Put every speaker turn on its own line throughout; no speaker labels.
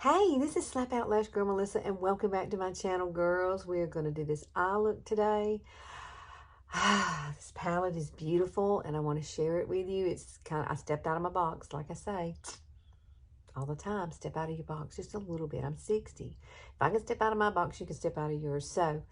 Hey, this is Slap Out Lash Girl Melissa, and welcome back to my channel, girls. We are going to do this eye look today. This palette is beautiful, and I want to share it with you. I stepped out of my box, like I say, all the time. Step out of your box just a little bit. I'm 60. If I can step out of my box, you can step out of yours. So,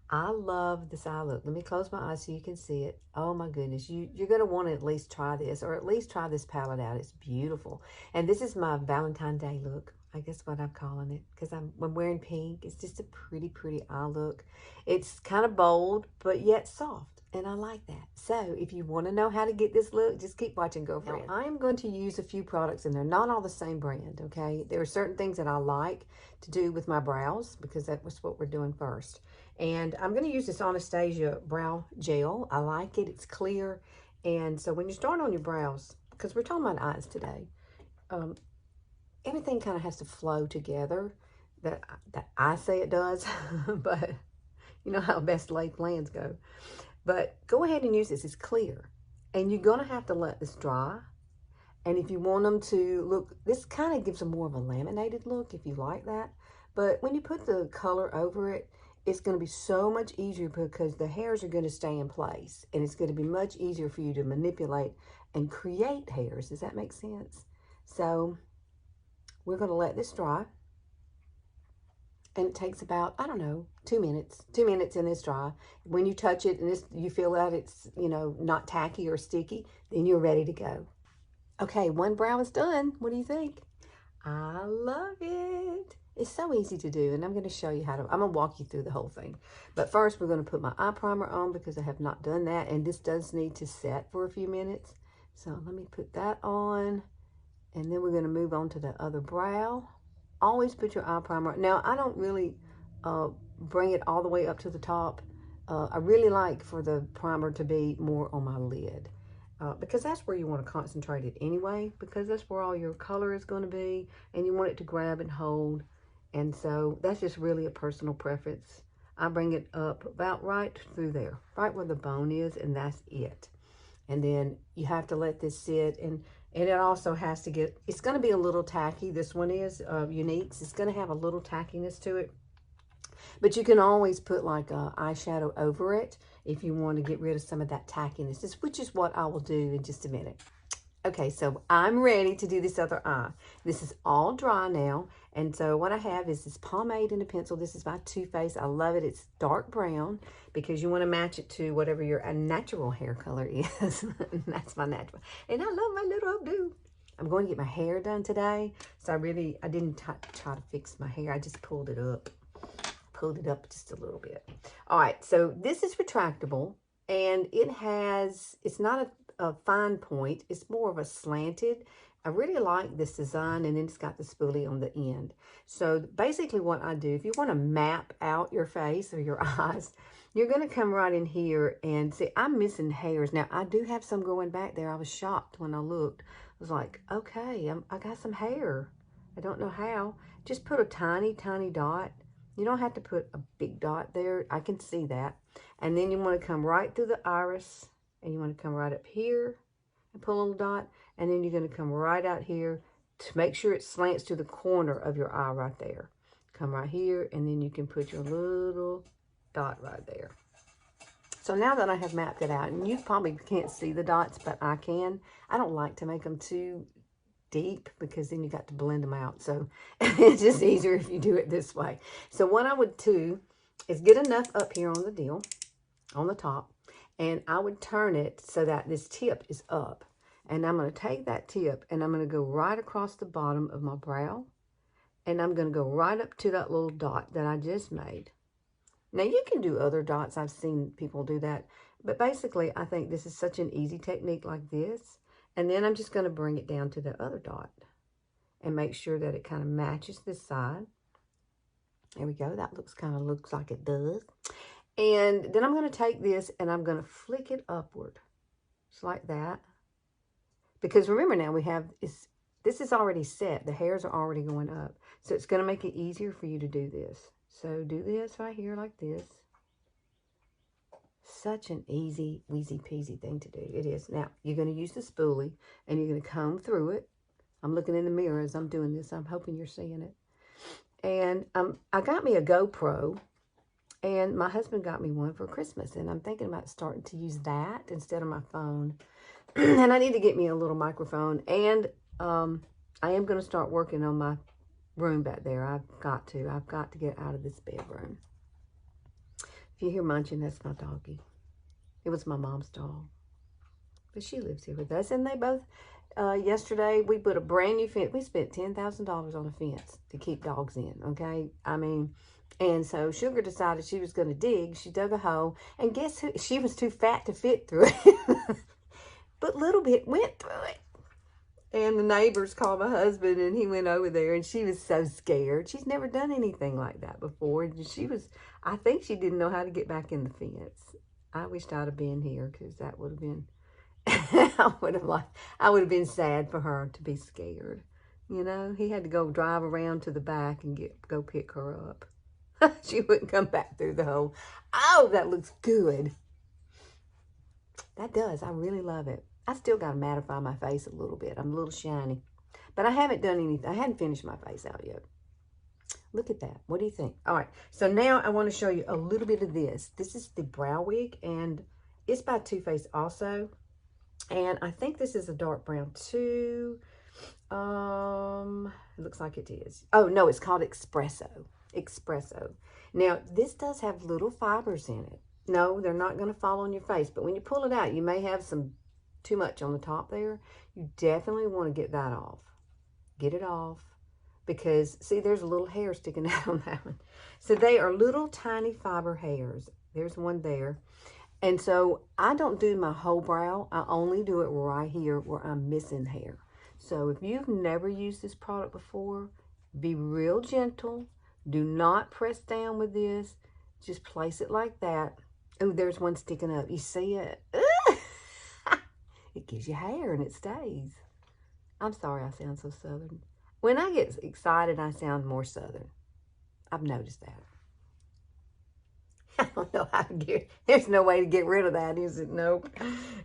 I love this eye look. Let me close my eyes so you can see it. Oh my goodness, you're going to want to at least try this, or at least try this palette out. It's beautiful. And this is my Valentine's Day look. I guess what I'm calling it, because I'm wearing pink. It's just a pretty, pretty eye look. It's kind of bold, but yet soft, and I like that. So if you want to know how to get this look, just keep watching, girlfriend. Now, I am going to use a few products, and they're not all the same brand, okay? There are certain things that I like to do with my brows, because that was what we're doing first. And I'm going to use this Anastasia brow gel. I like it. It's clear. And so when you start on your brows, because we're talking about eyes today, everything kind of has to flow together. That I say it does, but you know how best laid plans go. But go ahead and use this. It's clear. And you're going to have to let this dry. And if you want them to look, this kind of gives them more of a laminated look if you like that. But when you put the color over it, it's going to be so much easier because the hairs are going to stay in place. And it's going to be much easier for you to manipulate and create hairs. Does that make sense? So we're going to let this dry. And it takes about, I don't know, 2 minutes. 2 minutes and it's dry. When you touch it and you feel that it's, you know, not tacky or sticky, then you're ready to go. Okay, one brow is done. What do you think? I love it. It's so easy to do, and I'm going to show you how to, I'm going to walk you through the whole thing. But first, we're going to put my eye primer on because I have not done that, and this does need to set for a few minutes. So let me put that on, and then we're going to move on to the other brow. Always put your eye primer on. Now, I don't really bring it all the way up to the top. I really like for the primer to be more on my lid. Because that's where you want to concentrate it anyway, because that's where all your color is going to be, and you want it to grab and hold. And so that's just really a personal preference. I bring it up about right through there, right where the bone is, and that's it. And then you have to let this sit, and it also has to get, it's going to be a little tacky. This one is Younique's. It's going to have a little tackiness to it. But you can always put like a eyeshadow over it if you want to get rid of some of that tackiness, which is what I will do in just a minute. Okay, so I'm ready to do this other eye. This is all dry now. And so what I have is this pomade and a pencil. This is my Too Faced. I love it. It's dark brown because you want to match it to whatever your natural hair color is. That's my natural. And I love my little updo. I'm going to get my hair done today. So I didn't try to fix my hair. I just pulled it up. Pulled it up just a little bit. All right, so this is retractable, and it's not a fine point. It's more of a slanted. I really like this design, and then it's got the spoolie on the end. So basically what I do, if you want to map out your face or your eyes, you're going to come right in here and see, I'm missing hairs. Now, I do have some going back there. I was shocked when I looked. I was like, okay, I got some hair. I don't know how. Just put a tiny, tiny dot. You don't have to put a big dot there. I can see that. And then you want to come right through the iris. And you want to come right up here and put a little dot. And then you're going to come right out here to make sure it slants to the corner of your eye right there. Come right here. And then you can put your little dot right there. So now that I have mapped it out, and you probably can't see the dots, but I can. I don't like to make them too deep because then you got to blend them out. So it's just easier if you do it this way. So what I would do is get enough up here on the deal, on the top, and I would turn it so that this tip is up. And I'm going to take that tip and I'm going to go right across the bottom of my brow. And I'm going to go right up to that little dot that I just made. Now you can do other dots. I've seen people do that. But basically I think this is such an easy technique like this. And then I'm just going to bring it down to the other dot and make sure that it kind of matches this side. There we go. That looks like it does. And then I'm going to take this and I'm going to flick it upward. Just like that. Because remember now this is already set. The hairs are already going up. So it's going to make it easier for you to do this. So do this right here like this. Such an easy, weasy peasy thing to do. It is. Now, you're going to use the spoolie, and you're going to comb through it. I'm looking in the mirror as I'm doing this. I'm hoping you're seeing it. And I got me a GoPro, and my husband got me one for Christmas, and I'm thinking about starting to use that instead of my phone. And I need to get me a little microphone, and I am going to start working on my room back there. I've got to get out of this bedroom. If you hear munching, that's my doggie. It was my mom's dog, but she lives here with us. And they both, yesterday, we put a brand new fence. We spent $10,000 on a fence to keep dogs in, okay? I mean, and so Sugar decided she was going to dig. She dug a hole, and guess who? She was too fat to fit through it. But Little Bit went through it. And the neighbors called my husband, and he went over there, and she was so scared. She's never done anything like that before. And she was, I think she didn't know how to get back in the fence. I wished I'd have been here, because that would have been, I would have been sad for her to be scared. You know, he had to go drive around to the back and go pick her up. She wouldn't come back through the hole. Oh, that looks good. That does. I really love it. I still got to mattify my face a little bit. I'm a little shiny. But I haven't done anything. I hadn't finished my face out yet. Look at that. What do you think? All right. So now I want to show you a little bit of this. This is the brow wig, and it's by Too Faced also. And I think this is a dark brown too. It looks like it is. Oh, no, it's called Espresso. Espresso. Now, this does have little fibers in it. No, they're not going to fall on your face. But when you pull it out, you may have some too much on the top there. You definitely want to get that off. Get it off. Because, see, there's a little hair sticking out on that one. So they are little tiny fiber hairs. There's one there. And so I don't do my whole brow. I only do it right here where I'm missing hair. So if you've never used this product before, be real gentle. Do not press down with this. Just place it like that. Oh, there's one sticking up. You see it? It gives you hair and it stays. I'm sorry I sound so Southern. When I get excited, I sound more Southern. I've noticed that. I don't know how to get, there's no way to get rid of that, is it? Nope.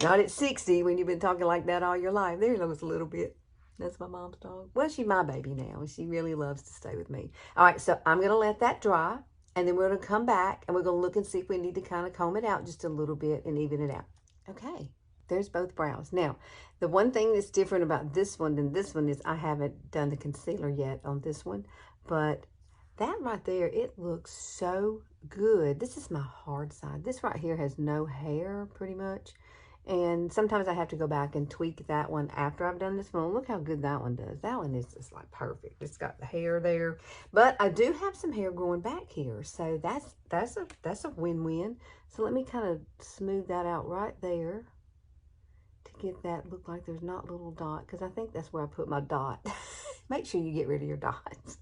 Not at 60 when you've been talking like that all your life. There goes a little bit. That's my mom's dog. Well, she's my baby now, and she really loves to stay with me. All right, so I'm going to let that dry, and then we're going to come back, and we're going to look and see if we need to kind of comb it out just a little bit and even it out. Okay, there's both brows. Now, the one thing that's different about this one than this one is I haven't done the concealer yet on this one, but that right there, it looks so good. This is my hard side. This right here has no hair, pretty much. And sometimes I have to go back and tweak that one after I've done this one. Look how good that one does. That one is just like perfect. It's got the hair there. But I do have some hair growing back here. So that's a win-win. So let me kind of smooth that out right there to get that look like there's not little dot. Because I think that's where I put my dot. Make sure you get rid of your dots.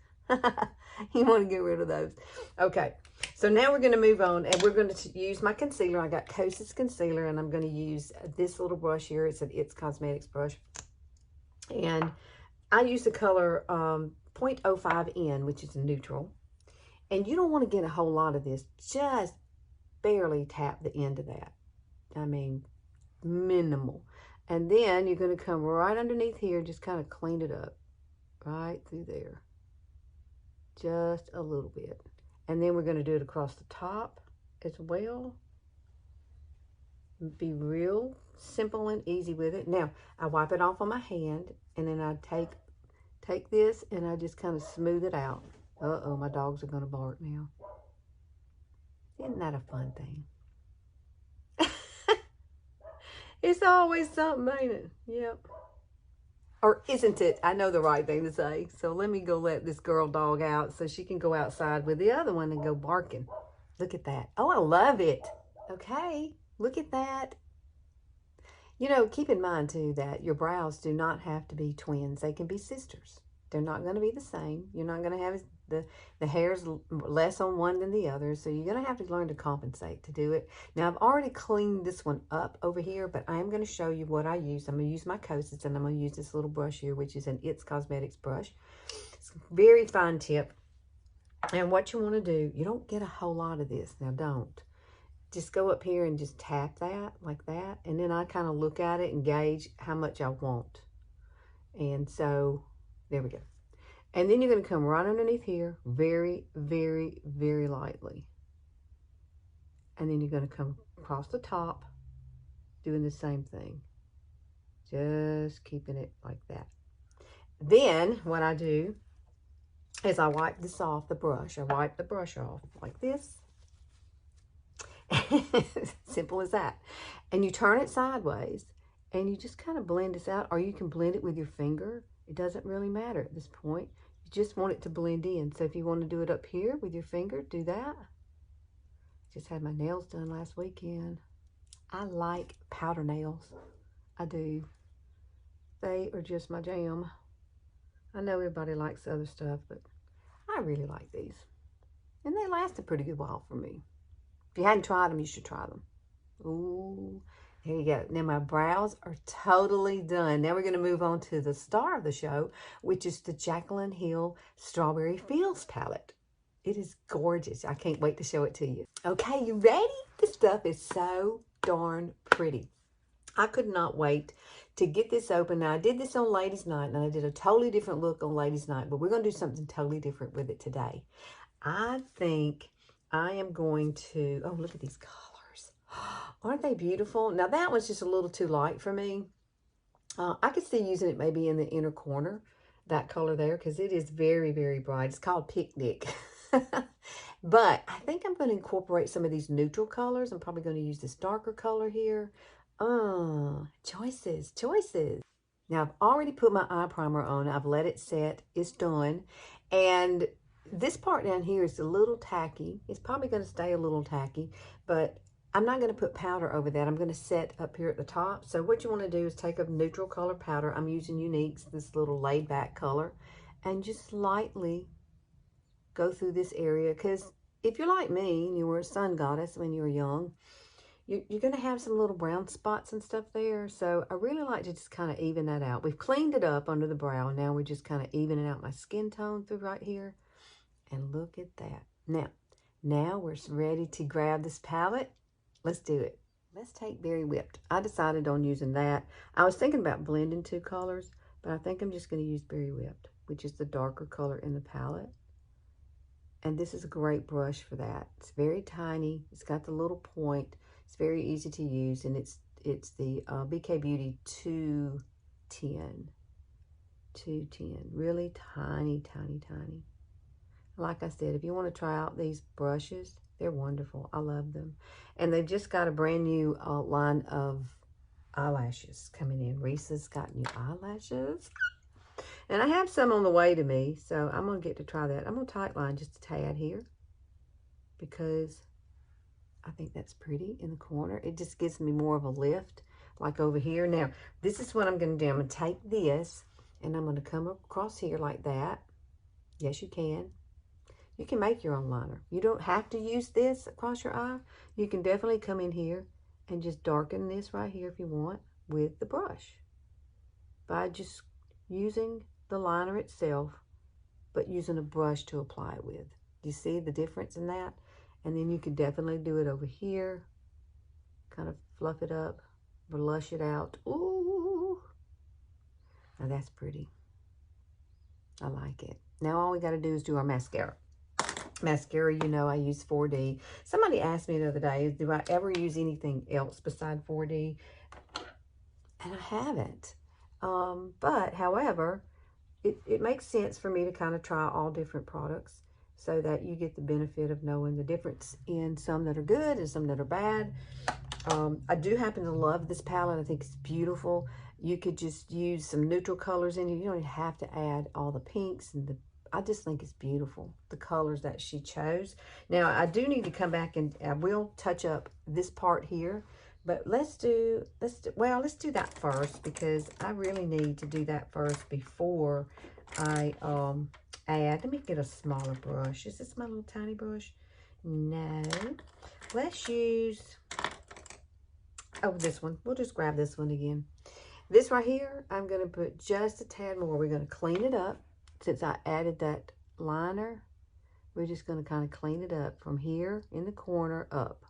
You want to get rid of those. Okay, so now we're going to move on, and we're going to use my concealer. I got Kosas concealer, and I'm going to use this little brush here. It's an It's Cosmetics brush, and I use the color 0.05N, which is neutral. And you don't want to get a whole lot of this. Just barely tap the end of that. I mean, minimal. And then you're going to come right underneath here, just kind of clean it up right through there. Just a little bit. And then we're going to do it across the top as well. Be real simple and easy with it. Now, I wipe it off on my hand, and then I take this and I just kind of smooth it out. Uh-oh, my dogs are going to bark now. Isn't that a fun thing? It's always something, ain't it? Yep. Or isn't it? I know the right thing to say. So let me go let this girl dog out so she can go outside with the other one and go barking. Look at that. Oh, I love it. Okay, look at that. You know, keep in mind, too, that your brows do not have to be twins. They can be sisters. They're not going to be the same. You're not going to have the hairs less on one than the other. So you're going to have to learn to compensate to do it. Now, I've already cleaned this one up over here, but I am going to show you what I use. I'm going to use my Kosas, and I'm going to use this little brush here, which is an It's Cosmetics brush. It's a very fine tip. And what you want to do, you don't get a whole lot of this. Now, don't. Just go up here and just tap that like that. And then I kind of look at it and gauge how much I want. And so, there we go. And then you're going to come right underneath here very, very, very lightly. And then you're going to come across the top doing the same thing. Just keeping it like that. Then what I do is I wipe this off the brush. I wipe the brush off like this. Simple as that. And you turn it sideways and you just kind of blend this out, or you can blend it with your finger. It doesn't really matter at this point. You just want it to blend in. So if you want to do it up here with your finger, do that. Just had my nails done last weekend. I like powder nails. I do. They are just my jam. I know everybody likes other stuff, but I really like these. And they last a pretty good while for me. If you hadn't tried them, you should try them. Ooh, there you go. Now my brows are totally done. Now we're going to move on to the star of the show, which is the Jaclyn Hill Strawberry Fields palette. It is gorgeous. I can't wait to show it to you. Okay, you ready? This stuff is so darn pretty. I could not wait to get this open. Now, I did this on Ladies' Night, and I did a totally different look on Ladies' Night, but we're going to do something totally different with it today. I think I am going to, oh, look at these colors. Aren't they beautiful? Now, that one's just a little too light for me. I could see using it maybe in the inner corner, that color there, because it is very, very bright. It's called Picnic. But I think I'm going to incorporate some of these neutral colors. I'm probably going to use this darker color here. Choices. Now, I've already put my eye primer on. I've let it set. It's done. And this part down here is a little tacky. It's probably going to stay a little tacky, but I'm not going to put powder over that. I'm going to set up here at the top. So what you want to do is take a neutral color powder. I'm using Younique's, this little laid back color, and just lightly go through this area. Because if you're like me and you were a sun goddess when you were young, you're going to have some little brown spots and stuff there. So I really like to just kind of even that out. We've cleaned it up under the brow. Now we're just kind of evening out my skin tone through right here. And look at that. Now we're ready to grab this palette. Let's do it. Let's take Berry Whipped. I decided on using that. I was thinking about blending two colors, but I think I'm just going to use Berry Whipped, which is the darker color in the palette. And this is a great brush for that. It's very tiny. It's got the little point. It's very easy to use, and it's the BK Beauty 210. 210. Really tiny, tiny, tiny. Like I said, if you want to try out these brushes, they're wonderful. I love them. And they've just got a brand new line of eyelashes coming in. Reese's got new eyelashes. And I have some on the way to me, so I'm going to get to try that. I'm going to tightline just a tad here because I think that's pretty in the corner. It just gives me more of a lift, like over here. Now, this is what I'm going to do. I'm going to take this, and I'm going to come across here like that. Yes, you can. You can make your own liner. You don't have to use this across your eye. You can definitely come in here and just darken this right here if you want with the brush by just using the liner itself, but using a brush to apply it with. Do you see the difference in that? And then you can definitely do it over here. Kind of fluff it up, blush it out. Ooh. Now that's pretty. I like it. Now all we got to do is do our mascara. Mascara, you know, I use 4D. Somebody asked me the other day, do I ever use anything else beside 4D? And I haven't. But, however, it makes sense for me to kind of try all different products so that you get the benefit of knowing the difference in some that are good and some that are bad. I do happen to love this palette. I think it's beautiful. You could just use some neutral colors in it. You don't even have to add all the pinks and I just think it's beautiful, the colors that she chose. Now, I do need to come back and I will touch up this part here. But let's do that first because I really need to do that first before I add. Let me get a smaller brush. Is this my little tiny brush? No. Let's use, this one. We'll just grab this one again. This right here, I'm going to put just a tad more. We're going to clean it up. Since I added that liner, we're just going to kind of clean it up from here in the corner up.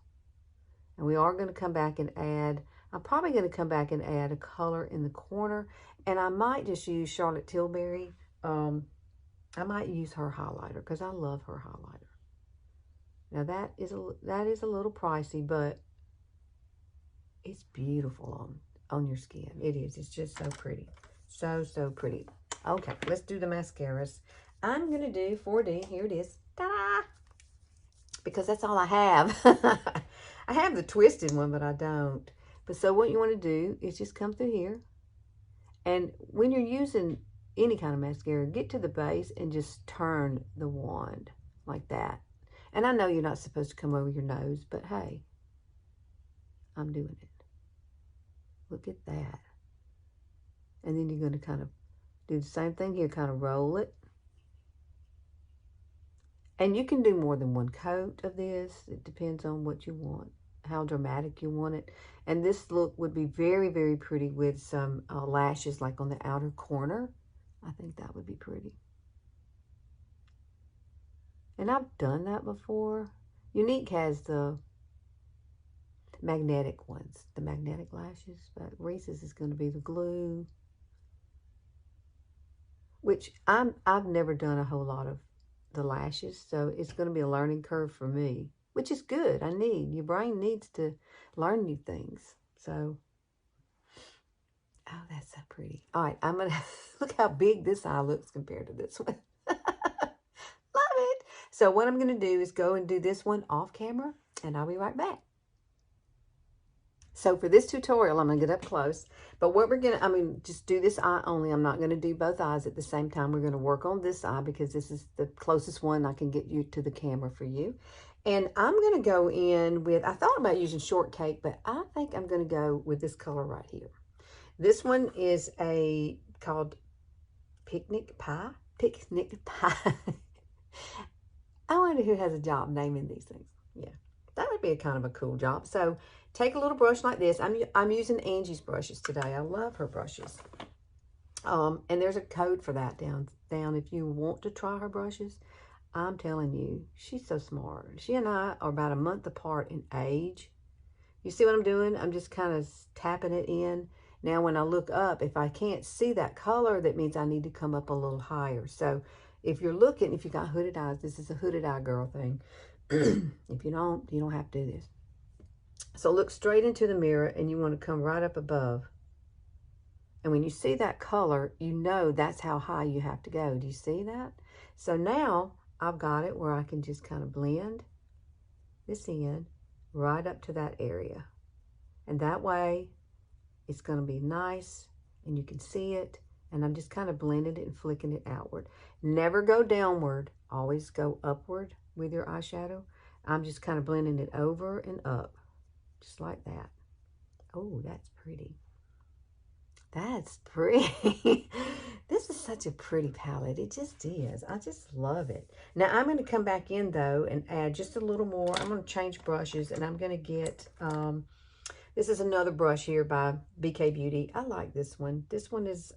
And we are going to come back and add, I'm probably going to come back and add a color in the corner. And I might just use Charlotte Tilbury I might use her highlighter because I love her highlighter. Now that is a little pricey, but it's beautiful on your skin. It is. It's just so pretty. So, so pretty. Okay, let's do the mascaras. I'm going to do 4D. Here it is. Ta-da! Because that's all I have. I have the twisted one, but I don't. But so what you want to do is just come through here. And when you're using any kind of mascara, get to the base and just turn the wand like that. And I know you're not supposed to come over your nose, but hey, I'm doing it. Look at that. And then you're going to kind of do the same thing here, kind of roll it. And you can do more than one coat of this. It depends on what you want, how dramatic you want it. And this look would be very, very pretty with some lashes like on the outer corner. I think that would be pretty. And I've done that before. Younique has the magnetic ones, the magnetic lashes, but Reese's is going to be the glue, which I've never done a whole lot of the lashes, so it's going to be a learning curve for me, which is good. Your brain needs to learn new things. So, oh, that's so pretty. All right, I'm going to, look how big this eye looks compared to this one. Love it. So what I'm going to do is go and do this one off camera, and I'll be right back. So for this tutorial, I'm going to get up close. But what we're going to, just do this eye only. I'm not going to do both eyes at the same time. We're going to work on this eye because this is the closest one I can get you to the camera for you. And I'm going to go in with, I thought about using shortcake, but I think I'm going to go with this color right here. This one is called Picnic Pie. Picnic Pie. I wonder who has a job naming these things. Yeah, that would be a kind of a cool job. So take a little brush like this. I'm using Angie's brushes today. I love her brushes. And there's a code for that down if you want to try her brushes. I'm telling you, she's so smart. She and I are about a month apart in age. You see what I'm doing? I'm just kind of tapping it in. Now, when I look up, if I can't see that color, that means I need to come up a little higher. So if you're looking, if you got hooded eyes, this is a hooded eye girl thing. If you don't have to do this. So look straight into the mirror and you want to come right up above. And when you see that color, you know that's how high you have to go. Do you see that? So now I've got it where I can just kind of blend this in right up to that area. And that way it's going to be nice and you can see it. And I'm just kind of blending it and flicking it outward. Never go downward. Always go upward with your eyeshadow. I'm just kind of blending it over and up. Just like that. Oh, that's pretty. That's pretty. This is such a pretty palette. It just is. I just love it. Now, I'm going to come back in, though, and add just a little more. I'm going to change brushes, and I'm going to get... this is another brush here by BK Beauty. I like this one. This one is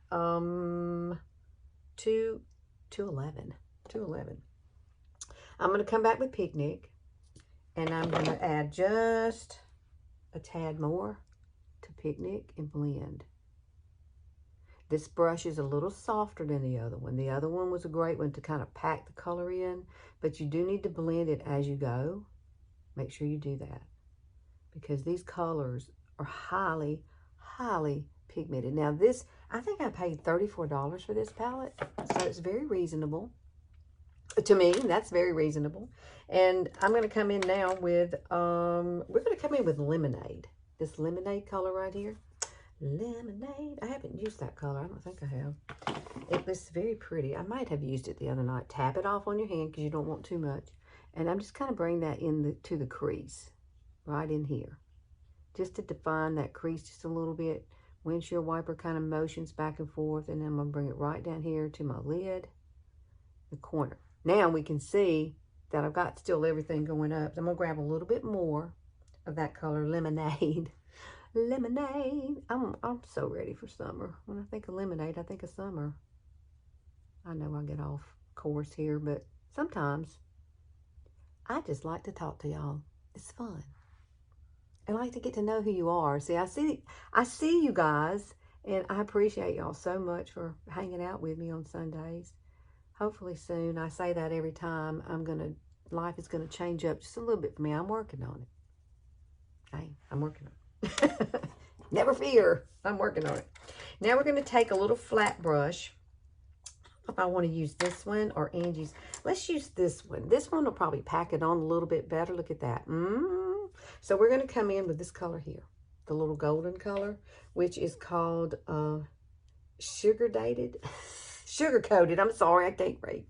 211. I'm going to come back with Picnic, and I'm going to add just a tad more to Picnic and blend. This brush is a little softer than the other one. The other one was a great one to kind of pack the color in, but you do need to blend it as you go. Make sure you do that because these colors are highly, highly pigmented. Now this, I think I paid $34 for this palette, so it's very reasonable. To me, that's very reasonable. And I'm going to come in now with, we're going to come in with Lemonade. This Lemonade color right here. Lemonade. I haven't used that color. I don't think I have. It looks very pretty. I might have used it the other night. Tap it off on your hand because you don't want too much. And I'm just kind of bringing that in to the crease. Right in here. Just to define that crease just a little bit. Windshield wiper kind of motions back and forth. And then I'm going to bring it right down here to my lid. The corner. Now we can see that I've got still everything going up. So I'm going to grab a little bit more of that color, Lemonade. Lemonade. I'm so ready for summer. When I think of lemonade, I think of summer. I know I get off course here, but sometimes I just like to talk to y'all. It's fun. I like to get to know who you are. See, I see you guys, and I appreciate y'all so much for hanging out with me on Sundays. Hopefully soon. I say that every time. Life is gonna change up just a little bit for me. I'm working on it. Hey, I'm working on it. Never fear. I'm working on it. Now we're gonna take a little flat brush. If I want to use this one or Angie's, let's use this one. This one will probably pack it on a little bit better. Look at that. So we're going to come in with this color here, the little golden color, which is called sugar coated. I'm sorry, I can't read.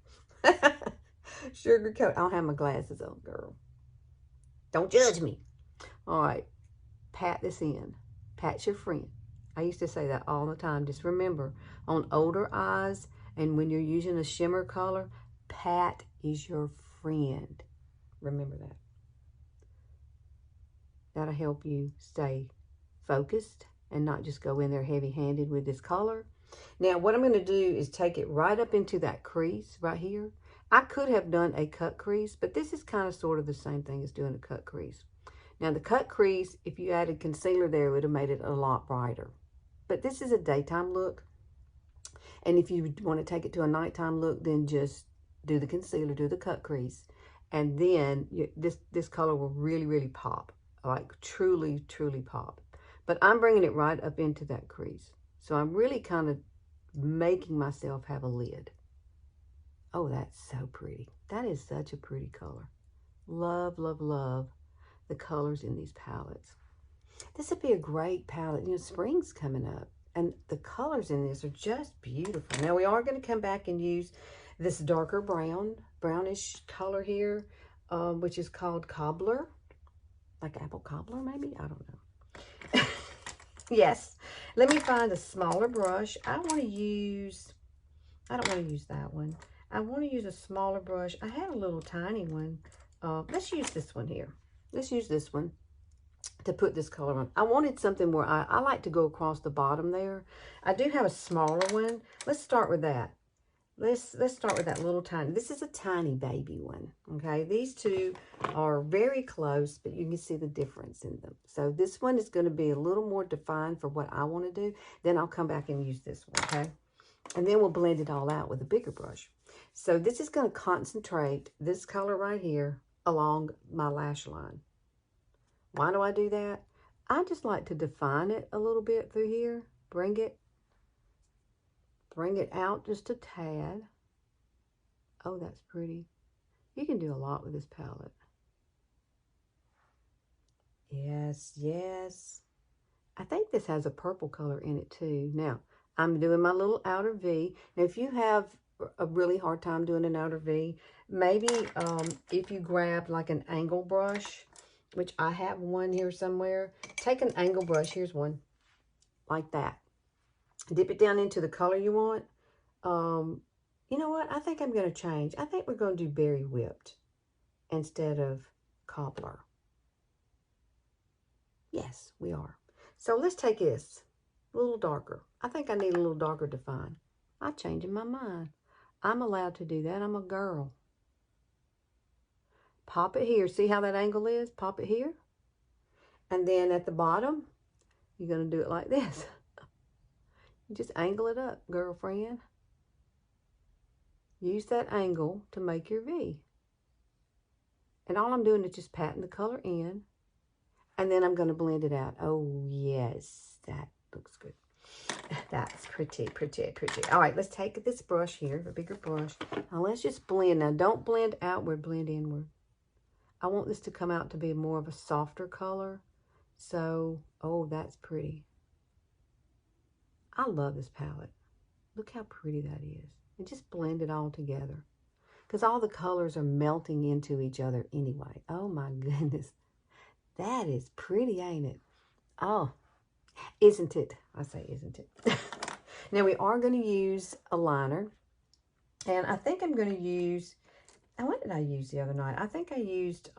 Sugar coat. I don't have my glasses on, girl. Don't judge me. All right, pat this in. Pat's your friend. I used to say that all the time. Just remember, on older eyes, and when you're using a shimmer color, pat is your friend. Remember that. That'll help you stay focused and not just go in there heavy-handed with this color. Now, what I'm going to do is take it right up into that crease right here. I could have done a cut crease, but this is kind of sort of the same thing as doing a cut crease. Now, the cut crease, if you added concealer there, it would have made it a lot brighter. But this is a daytime look. And if you want to take it to a nighttime look, then just do the concealer, do the cut crease. And then this color will really, really pop. Like truly, truly pop. But I'm bringing it right up into that crease. So I'm really kind of making myself have a lid. Oh, that's so pretty. That is such a pretty color. Love, love, love the colors in these palettes. This would be a great palette. You know, spring's coming up. And the colors in this are just beautiful. Now, we are going to come back and use this darker brownish color here, which is called Cobbler. Like apple cobbler, maybe? I don't know. Yes. Let me find a smaller brush. I don't want to use that one. I want to use a smaller brush. I had a little tiny one. Let's use this one here. Let's use this one to put this color on. I wanted something where I like to go across the bottom there. I do have a smaller one. Let's start with that. Let's start with that little tiny. This is a tiny baby one, okay? These two are very close, but you can see the difference in them. So this one is going to be a little more defined for what I want to do. Then I'll come back and use this one, okay? And then we'll blend it all out with a bigger brush. So this is going to concentrate this color right here along my lash line. Why do I do that? I just like to define it a little bit through here. Bring it out just a tad. Oh, that's pretty. You can do a lot with this palette. Yes, yes. I think this has a purple color in it too. Now, I'm doing my little outer V. Now, if you have a really hard time doing an outer V, maybe if you grab like an angle brush, which I have one here somewhere, take an angle brush. Here's one like that. Dip it down into the color you want. You know what? I think I'm going to change. I think we're going to do Berry Whipped instead of Cobbler. Yes, we are. So let's take this a little darker. I think I need a little darker define. I'm changing my mind. I'm allowed to do that. I'm a girl. Pop it here. See how that angle is? Pop it here. And then at the bottom, you're going to do it like this. You just angle it up, girlfriend. Use that angle to make your V. And all I'm doing is just patting the color in. And then I'm going to blend it out. Oh, yes. That looks good. That's pretty, pretty, pretty. All right, let's take this brush here, a bigger brush. Now, let's just blend. Now, don't blend outward, blend inward. I want this to come out to be more of a softer color. So, oh, that's pretty. I love this palette. Look how pretty that is. And just blend it all together. Because all the colors are melting into each other anyway. Oh, my goodness. That is pretty, ain't it? Oh, isn't it? I say, isn't it? Now, we are going to use a liner. And I think I'm going to use... And what did I use the other night? I think I used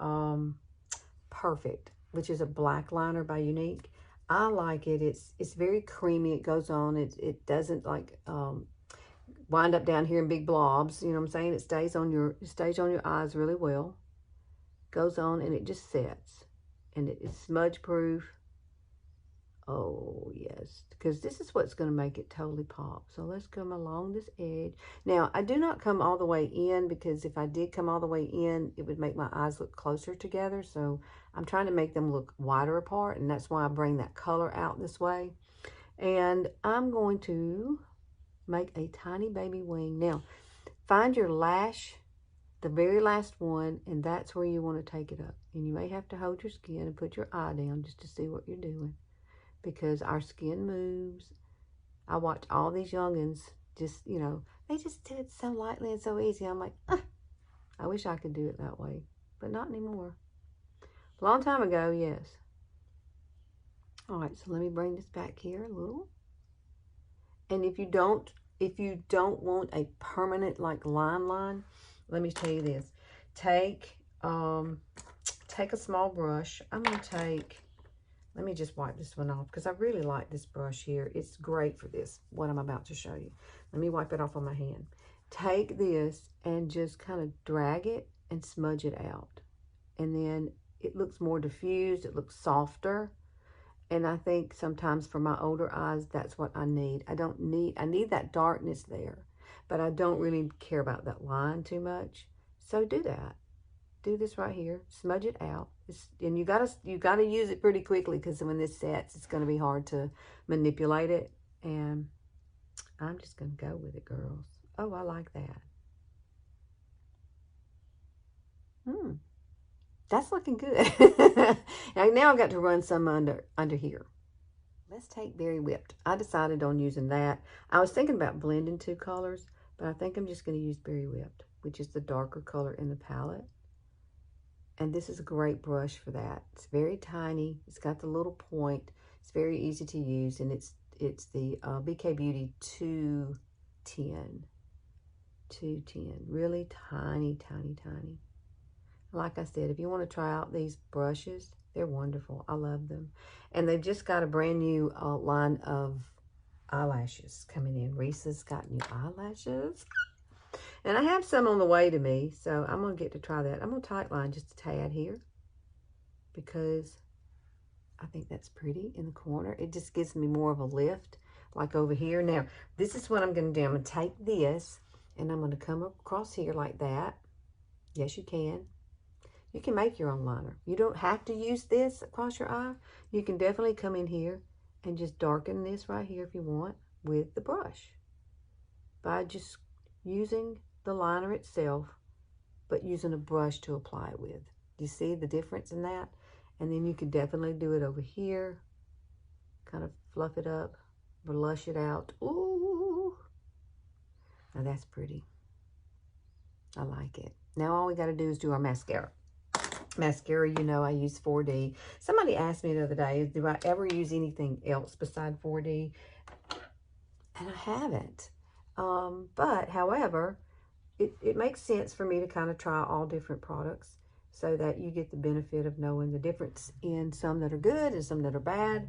Perfect, which is a black liner by Younique. I like it. It's very creamy. It goes on. It doesn't like wind up down here in big blobs. You know what I'm saying? It stays on your eyes really well. Goes on and it just sets. And it is smudge proof. Oh, yes, because this is what's going to make it totally pop. So let's come along this edge. Now, I do not come all the way in, because if I did come all the way in, it would make my eyes look closer together. So I'm trying to make them look wider apart, and that's why I bring that color out this way. And I'm going to make a tiny baby wing. Now, find your lash, the very last one, and that's where you want to take it up. And you may have to hold your skin and put your eye down just to see what you're doing, because our skin moves. I watch all these youngins just, you know, they just do it so lightly and so easy. I'm like, I wish I could do it that way, but not anymore. A long time ago, yes. All right, so let me bring this back here a little. And if you don't want a permanent like line, let me tell you this. Take a small brush. I'm gonna take, let me just wipe this one off, because I really like this brush here. It's great for this, what I'm about to show you. Let me wipe it off on my hand. Take this and just kind of drag it and smudge it out. And then it looks more diffused, it looks softer. And I think sometimes for my older eyes, that's what I need. I need that darkness there, but I don't really care about that line too much. So do that. Do this right here, smudge it out. And you gotta use it pretty quickly, because when this sets, it's gonna be hard to manipulate it. And I'm just gonna go with it, girls. Oh, I like that. That's looking good. Now I've got to run some under here. Let's take Berry Whipped. I decided on using that. I was thinking about blending two colors, but I think I'm just going to use Berry Whipped, which is the darker color in the palette. And this is a great brush for that. It's very tiny. It's got the little point. It's very easy to use, and it's the BK Beauty 210. 210. Really tiny, tiny, tiny. Like I said, if you want to try out these brushes, they're wonderful. I love them. And they've just got a brand new line of eyelashes coming in. Reese's got new eyelashes. And I have some on the way to me, so I'm going to get to try that. I'm going to tightline just a tad here, because I think that's pretty in the corner. It just gives me more of a lift, like over here. Now, this is what I'm going to do. I'm going to take this, and I'm going to come across here like that. Yes, you can. You can make your own liner. You don't have to use this across your eye. You can definitely come in here and just darken this right here if you want with the brush, by just using the liner itself, but using a brush to apply it with. Do you see the difference in that? And then you can definitely do it over here. Kind of fluff it up, blush it out. Ooh, now that's pretty. I like it. Now all we got to do is do our mascara. Mascara, you know, I use 4D. Somebody asked me the other day, do I ever use anything else beside 4D? And I haven't. But, however, it makes sense for me to kind of try all different products, so that you get the benefit of knowing the difference in some that are good and some that are bad.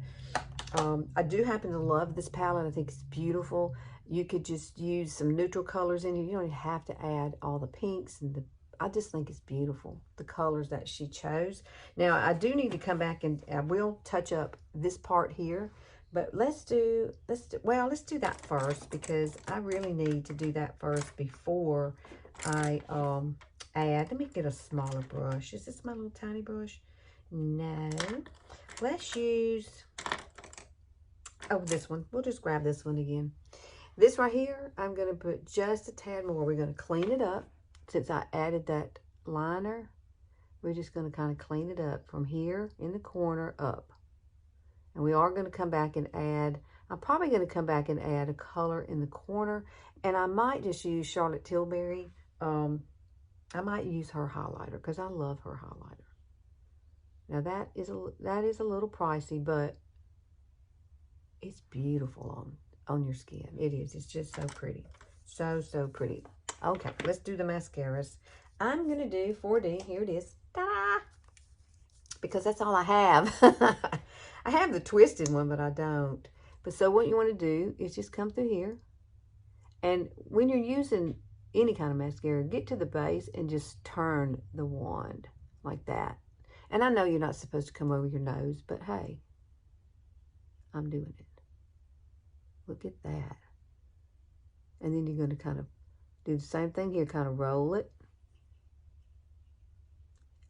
I do happen to love this palette. I think it's beautiful. You could just use some neutral colors in it. You don't even have to add all the pinks and I just think it's beautiful, the colors that she chose. Now, I do need to come back and I will touch up this part here, but let's do that first, because I really need to do that first before I add. Let me get a smaller brush. Is this my little tiny brush? No. Let's use, this one. We'll just grab this one again. This right here, I'm going to put just a tad more. We're going to clean it up. Since I added that liner, we're just going to kind of clean it up from here in the corner up. And we are going to come back and add, I'm probably going to come back and add a color in the corner. And I might just use Charlotte Tilbury. I might use her highlighter, because I love her highlighter. Now that is a little pricey, but it's beautiful on your skin. It is. It's just so pretty. So, so pretty. Okay, let's do the mascaras. I'm going to do 4D. Here it is. Ta-da! Because that's all I have. I have the twisted one, but I don't. But so what you want to do is just come through here. And when you're using any kind of mascara, get to the base and just turn the wand like that. And I know you're not supposed to come over your nose, but hey, I'm doing it. Look at that. And then you're going to kind of do the same thing here, kind of roll it.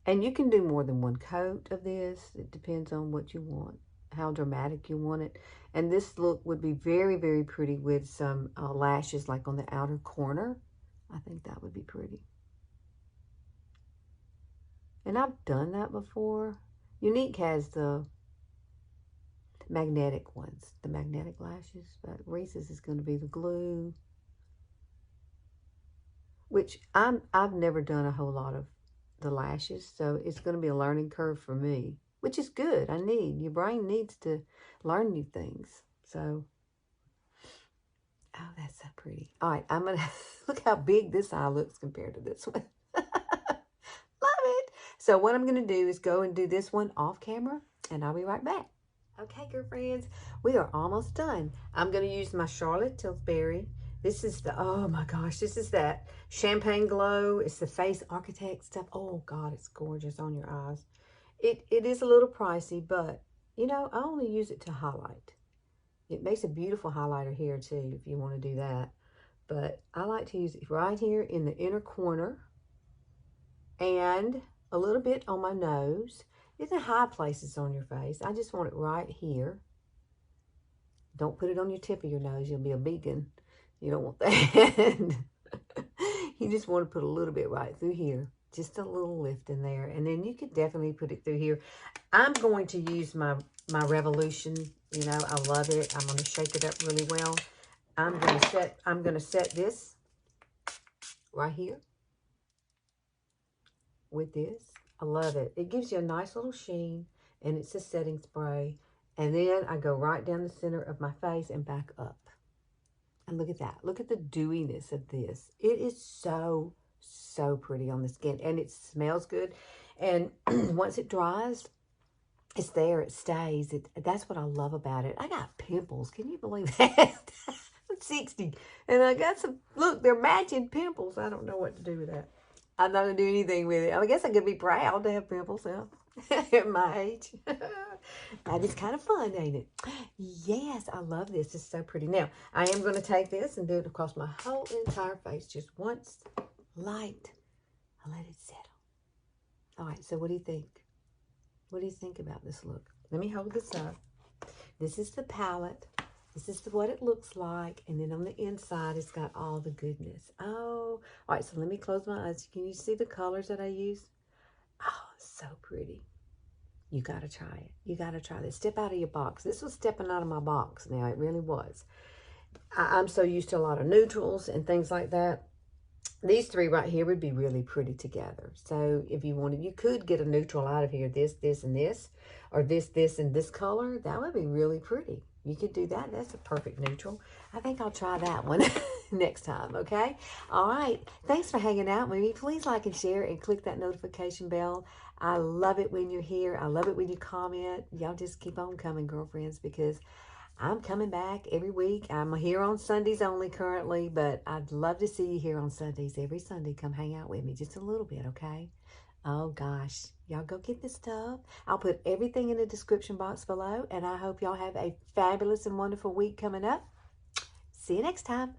And you can do more than one coat of this. It depends on what you want, how dramatic you want it. And this look would be very, very pretty with some lashes like on the outer corner. I think that would be pretty. And I've done that before. Younique has the magnetic ones, the magnetic lashes, but Reese's is going to be the glue, which I've never done a whole lot of the lashes, so it's going to be a learning curve for me, which is good. Your brain needs to learn new things. So, oh, that's so pretty. All right, I'm going to, look how big this eye looks compared to this one. Love it. So what I'm going to do is go and do this one off camera, and I'll be right back. Okay, girlfriends, we are almost done. I'm going to use my Charlotte Tilbury. This is the, oh my gosh, this is that Champagne Glow. It's the Face Architect stuff. Oh God, it's gorgeous on your eyes. It is a little pricey, but you know, I only use it to highlight. It makes a beautiful highlighter here too, if you want to do that. But I like to use it right here in the inner corner and a little bit on my nose. It's in high places on your face. I just want it right here. Don't put it on your tip of your nose. You'll be a vegan. You don't want that. You just want to put a little bit right through here. Just a little lift in there. And then you could definitely put it through here. I'm going to use my Revolution. You know, I love it. I'm going to shake it up really well. I'm going to set this right here with this. I love it. It gives you a nice little sheen, and it's a setting spray. And then I go right down the center of my face and back up. And look at that. Look at the dewiness of this. It is so, so pretty on the skin. And it smells good. And once it dries, it's there. It stays. That's what I love about it. I got pimples. Can you believe that? I'm 60. And I got some, look, they're matching pimples. I don't know what to do with that. I'm not going to do anything with it. I guess I could be proud to have pimples now at my age. That is kind of fun, ain't it? Yes, I love this. It's so pretty. Now, I am going to take this and do it across my whole entire face just once. Light. I'll let it settle. All right, so what do you think? What do you think about this look? Let me hold this up. This is the palette. This is what it looks like. And then on the inside, it's got all the goodness. Oh, all right, so let me close my eyes. Can you see the colors that I use? Oh, so pretty. You got to try it. You got to try this. Step out of your box. This was stepping out of my box now. It really was. I'm so used to a lot of neutrals and things like that. These three right here would be really pretty together. So if you wanted, you could get a neutral out of here. This, and this. Or this, and this color. That would be really pretty. You could do that. That's a perfect neutral. I think I'll try that one next time, okay? All right. Thanks for hanging out with me. Please like and share and click that notification bell. I love it when you're here. I love it when you comment. Y'all just keep on coming, girlfriends, because I'm coming back every week. I'm here on Sundays only currently, but I'd love to see you here on Sundays. Every Sunday, come hang out with me just a little bit, okay? Oh, gosh. Y'all go get this stuff. I'll put everything in the description box below, and I hope y'all have a fabulous and wonderful week coming up. See you next time.